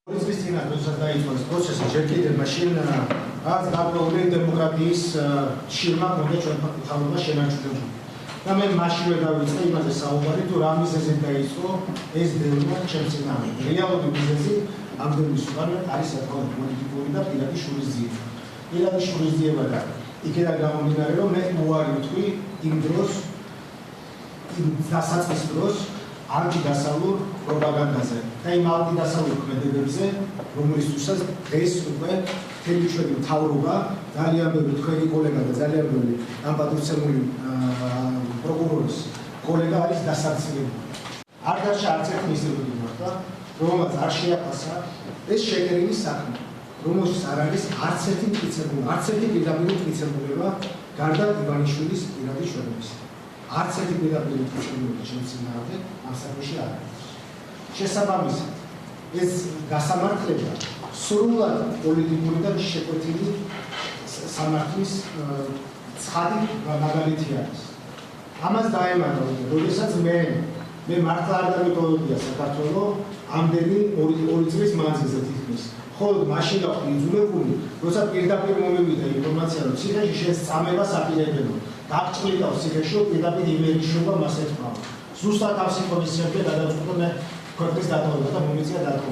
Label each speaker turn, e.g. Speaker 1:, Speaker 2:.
Speaker 1: Poliția din acesta da aici procesul cercii de mașină azi dacă o democratis șirma unde ce am luat și n-am ciudat. Dar mai mașină da uite imate sau mare tu rami se zinte aici es de urmă ce se n-am. Realul de business am de mișcare are să facă politicul da pila de șuruzie. Pila de șuruzie văda. Ikeda გამომდინარეო მე უარი ვთქვი იმ დროს იმ დასაწყის დროს ანტიდასავლურ პროპაგანდაზე და იმ ანტიდასავლურ ქმედებებზე რომელისთვისაც დღეს უკვე მთელი ჩვენი მთავრობა ძალიან ბევრი თქვენი კოლეგა და ძალიან ბევრი ამ პატრიცემული პროკურორის კოლეგა არის დასაცილებული. არ დარჩა არც ერთი ინსტიტუტი მართლა რომელსაც არ შეაფასა ეს შეკერინის საქმე. რომელშიც არ არის არც ერთი მტკიცებული, არც ერთი პირდაპირი მტკიცებულება გარდა ივანიშვილის პირადი შრომის. არც ერთი პირდაპირი მტკიცებულება ჩემს წინააღმდეგ ამ საქმეში არ არის. შესაბამისად, ეს გასამართლება სრულად პოლიტიკური და შეკვეთილი სამართლის ცხადი მაგალითი არის. ამას დაემატა, როდესაც მე მართლა არ დამიტოვებია საქართველოს ამდენი ორი წლის მანძილზე თითქმის. ხოლო მაშინ გავხდი იძულებული, როცა პირდაპირ მომივიდა ინფორმაცია, რომ ციხეში შენს წამებას აპირებენ. დაგჭრილიყავ ციხეში, რომ პირდაპირ იმერიშობა მას ეთქვა. ზუსტად ამ სიტყვის შემდეგ გადავწყვიტე მე ქვეყნის დატოვება და მომიწია დატოვება.